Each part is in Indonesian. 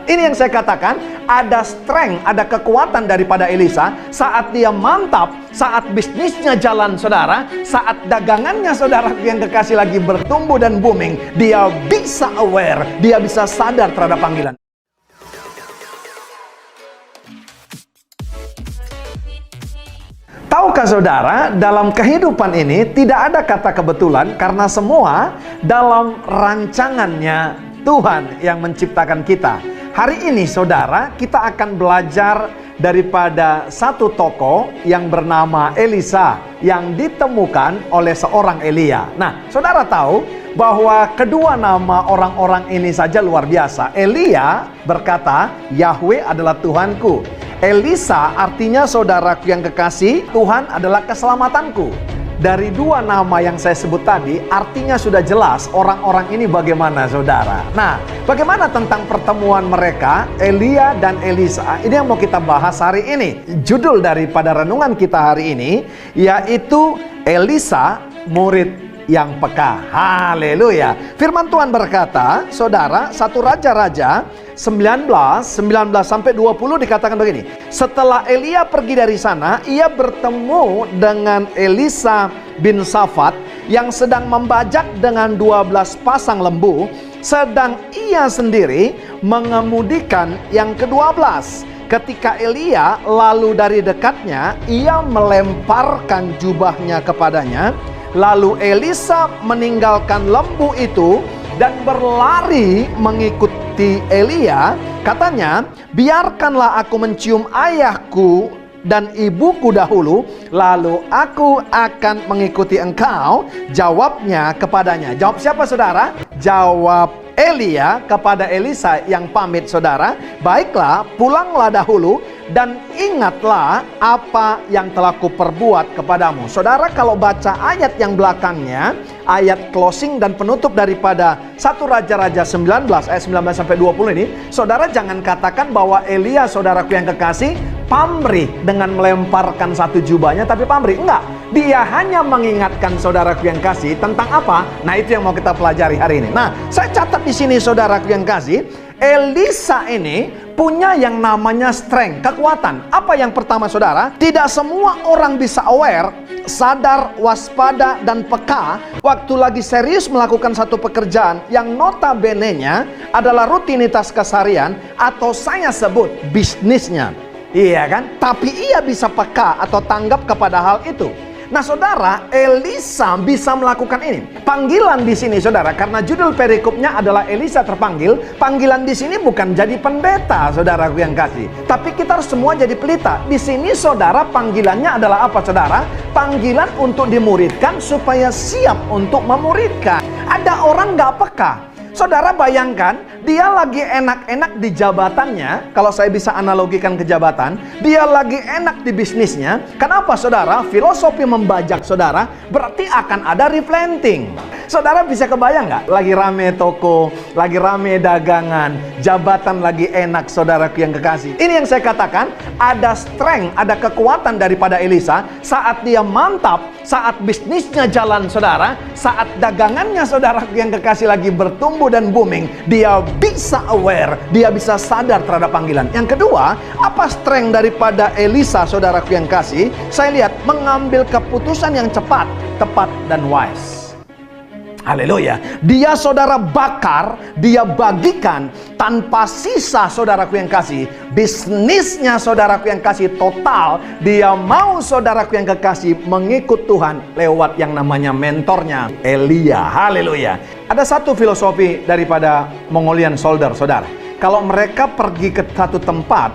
Ini yang saya katakan, ada strength, ada kekuatan daripada Elisa saat dia mantap, saat bisnisnya jalan saudara, saat dagangannya saudara yang kekasih lagi bertumbuh dan booming, dia bisa aware, dia bisa sadar terhadap panggilan. Tahukah saudara, dalam kehidupan ini tidak ada kata kebetulan karena semua dalam rancangannya Tuhan yang menciptakan kita. Hari ini saudara, kita akan belajar daripada satu tokoh yang bernama Elisa yang ditemukan oleh seorang Elia. Nah, saudara tahu bahwa kedua nama orang-orang ini saja luar biasa. Elia berkata, Yahweh adalah Tuhanku. Elisa artinya saudaraku yang kekasih, Tuhan adalah keselamatanku. Dari dua nama yang saya sebut tadi, artinya sudah jelas orang-orang ini bagaimana saudara. Nah, bagaimana tentang pertemuan mereka, Elia dan Elisa? Ini yang mau kita bahas hari ini. Judul daripada renungan kita hari ini, yaitu Elisa, murid yang peka. Haleluya. Firman Tuhan berkata, saudara, 1 Raja-Raja 19 sampai 20 dikatakan begini. Setelah Elia pergi dari sana, ia bertemu dengan Elisa bin Safat yang sedang membajak dengan 12 pasang lembu, sedang ia sendiri mengemudikan yang ke-12. Ketika Elia lalu dari dekatnya, ia melemparkan jubahnya kepadanya. Lalu Elisa meninggalkan lembu itu dan berlari mengikuti Elia. Katanya, biarkanlah aku mencium ayahku dan ibuku dahulu, lalu aku akan mengikuti engkau. Jawabnya kepadanya. Jawab siapa saudara? Jawab Elia kepada Elisa yang pamit saudara, baiklah, pulanglah dahulu dan ingatlah apa yang telah kuperbuat kepadamu. Saudara, kalau baca ayat yang belakangnya, ayat closing dan penutup daripada 1 Raja-Raja 19 ayat 19 sampai 20 ini, saudara jangan katakan bahwa Elia saudaraku yang kekasih pamrih dengan melemparkan satu jubahnya, tapi pamrih enggak. Dia hanya mengingatkan saudaraku yang kasih tentang apa? Nah, itu yang mau kita pelajari hari ini. Nah, saya catat di sini saudaraku yang kasih, Elisa ini punya yang namanya strength, kekuatan. Apa yang pertama saudara? Tidak semua orang bisa aware, sadar, waspada, dan peka waktu lagi serius melakukan satu pekerjaan yang notabene-nya adalah rutinitas keseharian atau saya sebut bisnisnya. Iya kan? Tapi ia bisa peka atau tanggap kepada hal itu. Nah saudara, Elisa bisa melakukan ini. Panggilan di sini saudara, karena judul perikopnya adalah Elisa terpanggil. Panggilan di sini bukan jadi pendeta, saudaraku yang kasih. Tapi kita harus semua jadi pelita. Di sini saudara, panggilannya adalah apa saudara? Panggilan untuk dimuridkan supaya siap untuk memuridkan. Ada orang nggak peka. Saudara bayangkan, dia lagi enak-enak di jabatannya. Kalau saya bisa analogikan ke jabatan, dia lagi enak di bisnisnya. Kenapa saudara? Filosofi membajak saudara berarti akan ada replanting. Saudara bisa kebayang nggak? Lagi rame toko, lagi rame dagangan, jabatan lagi enak saudaraku yang kekasih. Ini yang saya katakan, ada strength, ada kekuatan daripada Elisa saat dia mantap, saat bisnisnya jalan saudara, saat dagangannya saudaraku yang kekasih lagi bertumbuh dan booming, dia bisa aware, dia bisa sadar terhadap panggilan. Yang kedua, apa strength daripada Elisa saudaraku yang kasih? Saya lihat mengambil keputusan yang cepat, tepat, dan wise. Haleluya. Dia saudara bakar, dia bagikan tanpa sisa saudaraku yang kasih. Bisnisnya saudaraku yang kasih total. Dia mau saudaraku yang kekasih mengikut Tuhan lewat yang namanya mentornya, Elia. Haleluya. Ada satu filosofi daripada Mongolian soldier, saudara. Kalau mereka pergi ke satu tempat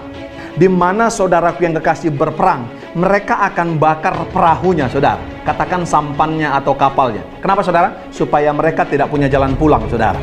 di mana saudaraku yang kekasih berperang, mereka akan bakar perahunya, saudara. Katakan sampannya atau kapalnya. Kenapa, saudara? Supaya mereka tidak punya jalan pulang, saudara.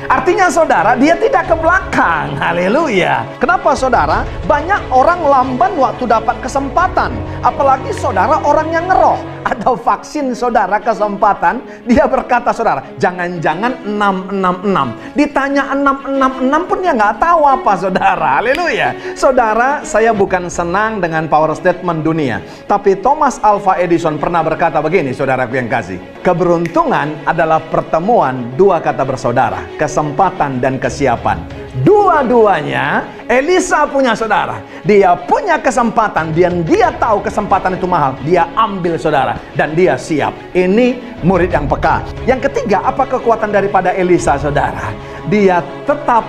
Artinya, saudara, dia tidak ke belakang. Haleluya. Kenapa, saudara? Banyak orang lamban waktu dapat kesempatan. Apalagi, saudara, orang yang ngeroh. Ada vaksin, saudara, kesempatan. Dia berkata, saudara, jangan-jangan 666. Ditanya 666 pun dia nggak tahu apa, saudara. Haleluya. Saudara, saya bukan senang dengan power statement dunia. Tapi Thomas Alva Edison pernah berkata begini, saudaraku yang kasih. Keberuntungan adalah pertemuan dua kata bersaudara, kesempatan dan kesiapan. Dua-duanya Elisa punya, saudara. Dia punya kesempatan, dan dia tahu kesempatan itu mahal. Dia ambil, saudara, dan dia siap. Ini murid yang peka. Yang ketiga, apa kekuatan daripada Elisa, saudara? Dia tetap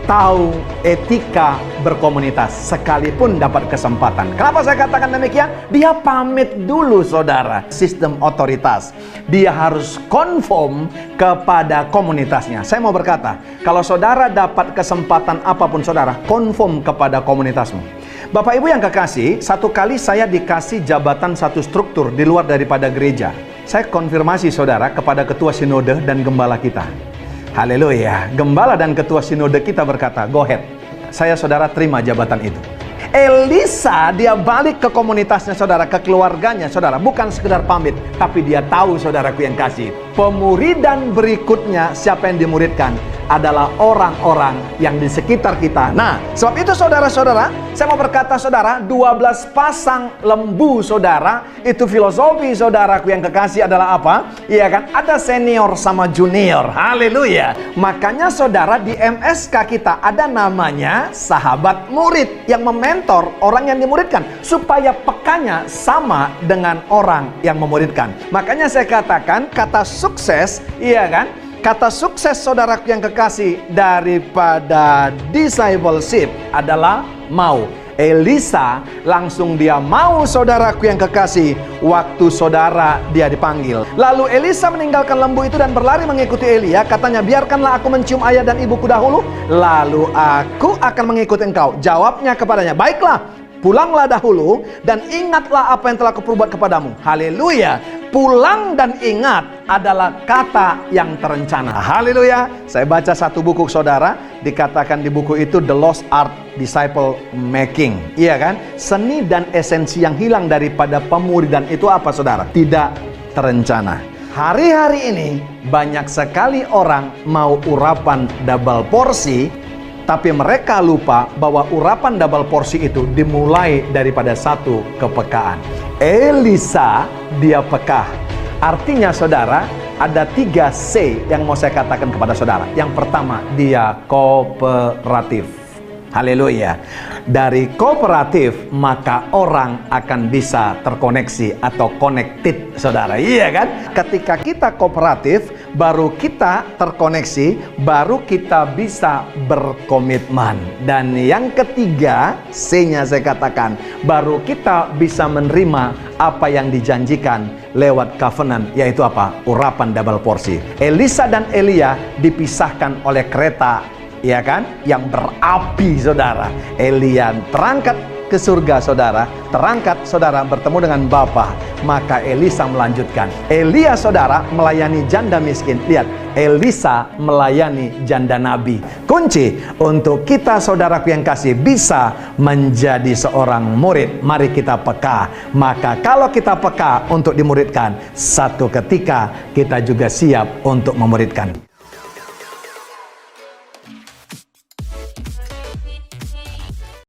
tahu etika berkomunitas sekalipun dapat kesempatan. Kenapa saya katakan demikian? Dia pamit dulu, saudara. Sistem otoritas. Dia harus konform kepada komunitasnya. Saya mau berkata, kalau saudara dapat kesempatan apapun, saudara, konform kepada komunitasmu. Bapak Ibu yang kekasih, satu kali saya dikasih jabatan satu struktur di luar daripada gereja. Saya konfirmasi, saudara, kepada ketua sinode dan gembala kita. Haleluya. Gembala dan ketua sinode kita berkata, go ahead. Saya, saudara, terima jabatan itu. Elisa, dia balik ke komunitasnya, saudara, ke keluarganya, saudara. Bukan sekedar pamit, tapi dia tahu, saudaraku yang kasih, pemuridan berikutnya, siapa yang dimuridkan adalah orang-orang yang di sekitar kita. Nah, sebab itu, saudara-saudara, saya mau berkata, saudara, 12 pasang lembu, saudara, itu filosofi, saudaraku yang kekasih, adalah apa? Iya kan? Ada senior sama junior. Haleluya. Makanya, saudara, di MSK kita ada namanya sahabat murid yang mementor orang yang dimuridkan, supaya pekanya sama dengan orang yang memuridkan. Makanya saya katakan, kata sukses, iya kan? Kata sukses, saudaraku yang kekasih, daripada discipleship adalah mau. Elisa langsung dia mau, saudaraku yang kekasih, waktu saudara dia dipanggil. Lalu Elisa meninggalkan lembu itu dan berlari mengikuti Elia. Katanya, biarkanlah aku mencium ayah dan ibuku dahulu, lalu aku akan mengikuti engkau. Jawabnya kepadanya, baiklah, pulanglah dahulu dan ingatlah apa yang telah kuperbuat kepadamu. Haleluya. Pulang dan ingat adalah kata yang terencana. Haleluya. Saya baca satu buku, saudara, dikatakan di buku itu The Lost Art Disciple Making. Iya kan? Seni dan esensi yang hilang daripada pemuridan itu apa, saudara? Tidak terencana. Hari-hari ini banyak sekali orang mau urapan double porsi, tapi mereka lupa bahwa urapan double porsi itu dimulai daripada satu kepekaan. Elisa, dia peka. Artinya, saudara, ada 3 C yang mau saya katakan kepada saudara. Yang pertama, dia kooperatif. Haleluya. Dari kooperatif, maka orang akan bisa terkoneksi atau connected, saudara. Iya kan? Ketika kita kooperatif, baru kita terkoneksi, baru kita bisa berkomitmen. Dan yang ketiga, C-nya saya katakan, baru kita bisa menerima apa yang dijanjikan lewat covenant, yaitu apa? Urapan double porsi. Elisa dan Elia dipisahkan oleh kereta, ya kan, yang berapi, saudara. Elia terangkat ke surga, saudara, terangkat, saudara, bertemu dengan Bapa. Maka Elisa melanjutkan. Elia, saudara, melayani janda miskin. Lihat, Elisa melayani janda nabi. Kunci untuk kita, saudaraku yang kasih, bisa menjadi seorang murid, mari kita peka. Maka kalau kita peka untuk dimuridkan, satu ketika kita juga siap untuk memuridkan.